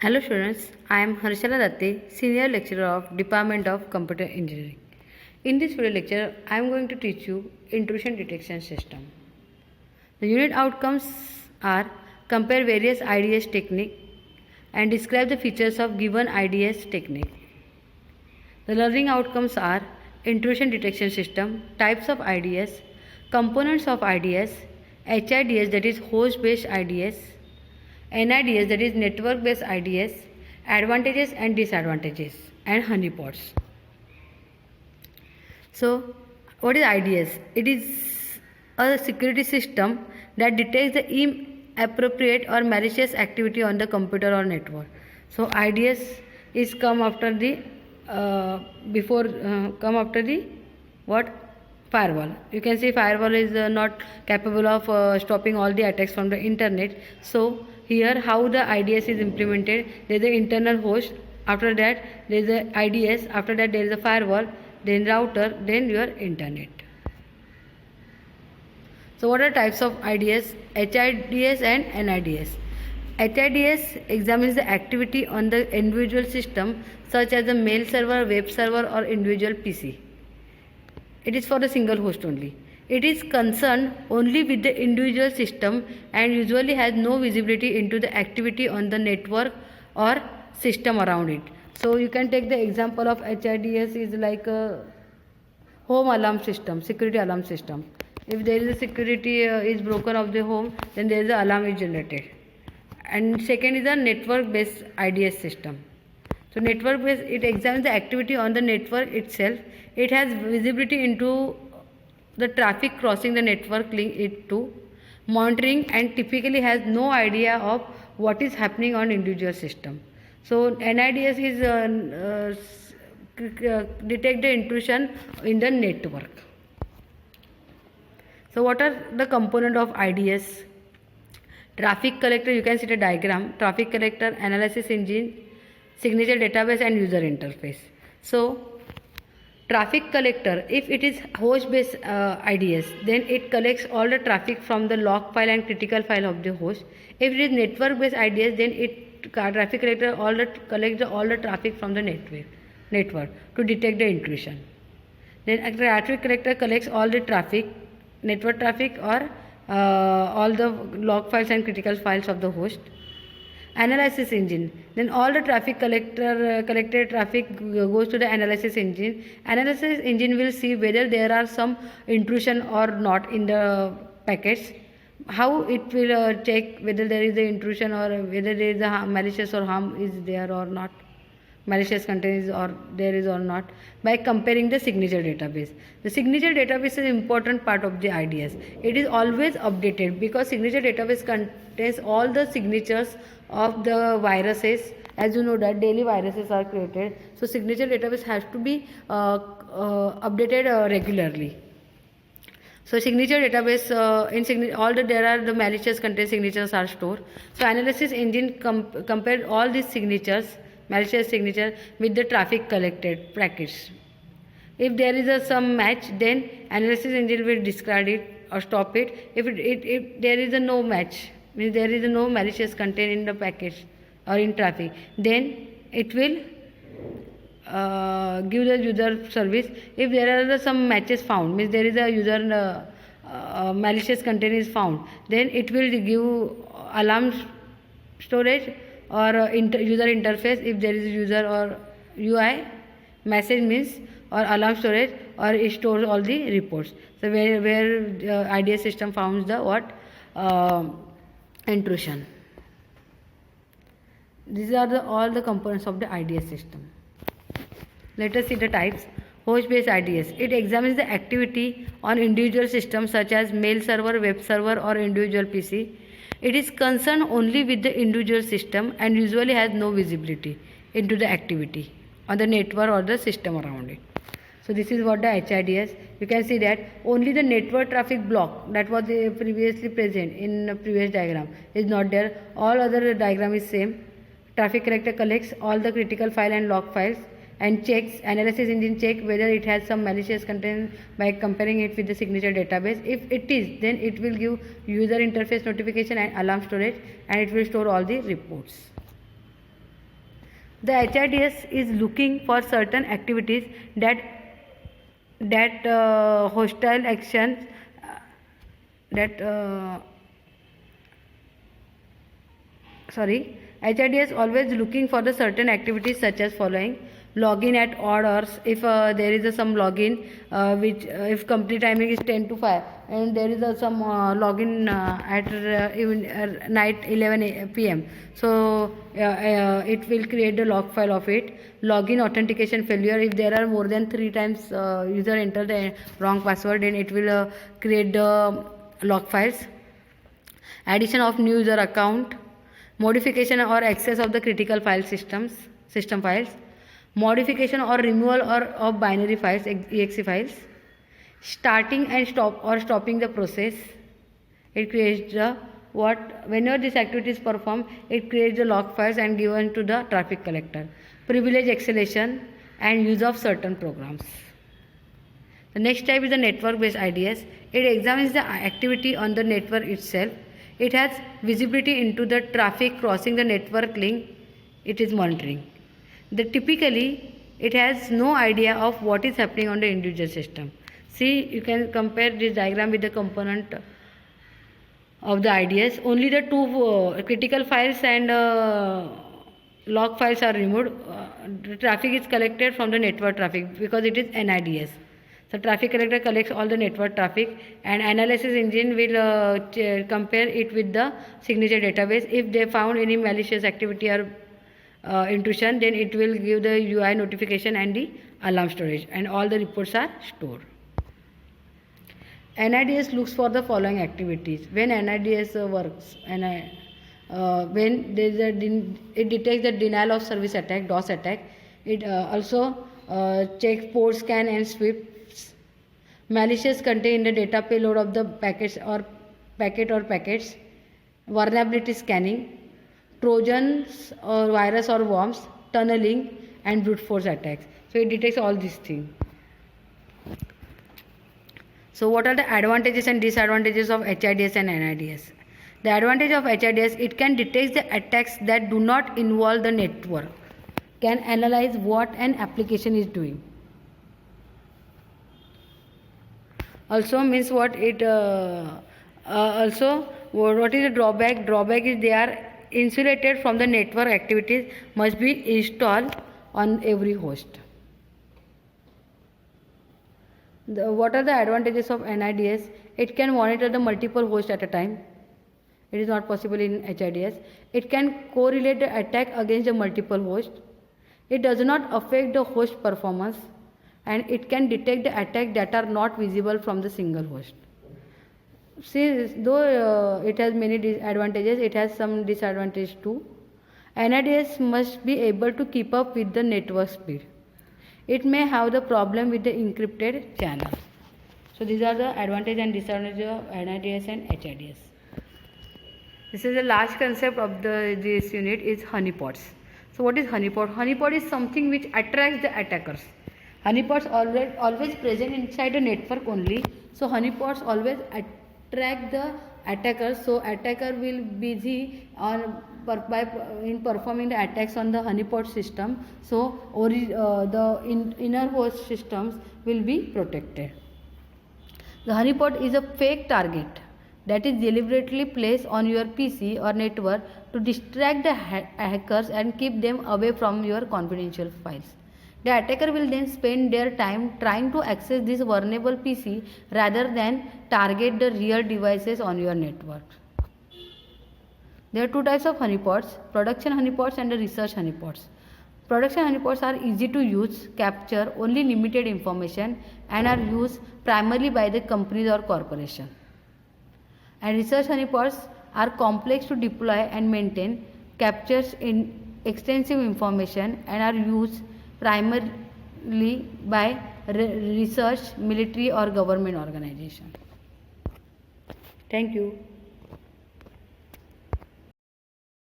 Hello students, I am Harshala Datte, Senior Lecturer of Department of Computer Engineering. In this video lecture, I am going to teach you Intrusion Detection System. The unit outcomes are compare various IDS technique and describe the features of given IDS technique. The learning outcomes are Intrusion Detection System, types of IDS, components of IDS, HIDS that is host based IDS, NIDS that is network based IDS, advantages and disadvantages, and honeypots. So, what is IDS? It is a security system that detects the inappropriate or malicious activity on the computer or network. So, IDS is come after the come after the what? Firewall. You can see firewall is not capable of stopping all the attacks from the internet. So here how the IDS is implemented, there is the internal host, after that there is the IDS, after that there is a firewall, then router, then your internet. So what are types of IDS? HIDS and NIDS. HIDS examines the activity on the individual system such as the mail server, web server or individual PC. It is for the single host only. It is concerned only with the individual system and usually has no visibility into the activity on the network or system around it. So you can take the example of HIDS is like a home alarm system, security alarm system. If there is a security is broken of the home, then there is an alarm is generated. And second is a network based IDS system. So network based, it examines the activity on the network itself. It has visibility into the traffic crossing the network link it to monitoring and typically has no idea of what is happening on individual system. So NIDS is detect the intrusion in the network. So what are the component of IDS? Traffic collector, you can see the diagram, traffic collector, analysis engine, signature database and user interface. So traffic collector, if it is host based IDS, then it collects all the traffic from the log file and critical file of the host. If it is network based IDS, then it traffic collector collects all the traffic from the network to detect the intrusion. Then a traffic collector collects all the traffic, network traffic or all the log files and critical files of the host. Analysis engine, then all the traffic collected traffic goes to the analysis engine. Analysis engine will see whether there are some intrusion or not in the packets. How it will check whether there is a intrusion or whether there is a malicious or harm is there or not, malicious content is or there is or not, by comparing the signature database. The signature database is an important part of the IDS. It is always updated because signature database contains all the signatures of the viruses. As you know that daily viruses are created, so signature database has to be updated regularly. So signature database there are the malicious content signatures are stored. So analysis engine compared all these signatures, malicious signature, with the traffic collected packets. If there is some match, then analysis engine will discard it or stop it. If there is a no match, means there is no malicious content in the package or in traffic, then it will give the user service. If there are some matches found, means there is a user malicious content is found, then it will give alarm storage or user interface. If there is a user or UI message means or alarm storage, or it stores all the reports. So where IDS system founds the what intrusion. These are all the components of the IDS system. Let us see the types. Host based IDS. It examines the activity on individual systems such as mail server, web server or individual PC. It is concerned only with the individual system and usually has no visibility into the activity on the network or the system around it. So this is what the HIDS. You can see that only the network traffic block that was previously present in the previous diagram is not there. All other diagram is same. Traffic collector collects all the critical file and log files and checks, analysis engine check whether it has some malicious content by comparing it with the signature database. If it is, then it will give user interface notification and alarm storage, and it will store all the reports. The HRDS is looking for certain activities that hostile actions that HRDS always looking for the certain activities such as following: login at odd hours. If there is some login which if company timing is 10 to 5 and there is some login at even night 11 p.m. So it will create the log file of it. Login authentication failure: if there are more than 3 times user enter the wrong password, then it will create the log files. Addition of new user account, modification or access of the critical file system files, modification or removal of binary files, exe files, starting and stopping the process. It creates the whenever this activity is performed, it creates the log files and given to the traffic collector. Privilege escalation and use of certain programs. The next type is the network based IDS. It examines the activity on the network itself. It has visibility into the traffic crossing the network link it is monitoring. Typically, it has no idea of what is happening on the individual system. See, you can compare this diagram with the component of the IDS. Only the two critical files and log files are removed. The traffic is collected from the network traffic because it is NIDS. So traffic collector collects all the network traffic and analysis engine will compare it with the signature database. If they found any malicious activity or intrusion, then it will give the UI notification and the alarm storage, and all the reports are stored. NIDS looks for the following activities. When NIDS works, when there is it detects the denial of service attack, DOS attack. It also checks port scan and sweeps malicious content in the data payload of the packets, vulnerability scanning, trojans or virus or worms, tunneling, and brute force attacks. So it detects all these things. So what are the advantages and disadvantages of HIDS and NIDS? The advantage of HIDS: it can detect the attacks that do not involve the network, can analyze what an application is doing. Also means what it also what is the drawback? Drawback is they are insulated from the network activities, must be installed on every host. What are the advantages of NIDS? It can monitor the multiple hosts at a time. It is not possible in HIDS. It can correlate the attack against the multiple hosts. It does not affect the host performance, and it can detect the attacks that are not visible from the single host. See, though it has many advantages, it has some disadvantages too. NIDS must be able to keep up with the network speed. It may have the problem with the encrypted channel. So these are the advantages and disadvantages of NIDS and HIDS. This is the last concept of this unit is honeypots. So what is honeypot? Honeypot is something which attracts the attackers. Honeypots always present inside the network only. So honeypots always attract the attackers. So attacker will be busy in performing the attacks on the honeypot system. So the inner host systems will be protected. The honeypot is a fake target that is deliberately placed on your PC or network to distract the hackers and keep them away from your confidential files. The attacker will then spend their time trying to access this vulnerable PC rather than target the real devices on your network. There are two types of honeypots: production honeypots and the research honeypots. Production honeypots are easy to use, capture only limited information, and are used primarily by the companies or corporations. And research honeypots are complex to deploy and maintain, captures extensive information, and are used primarily by research, military or government organizations. Thank you.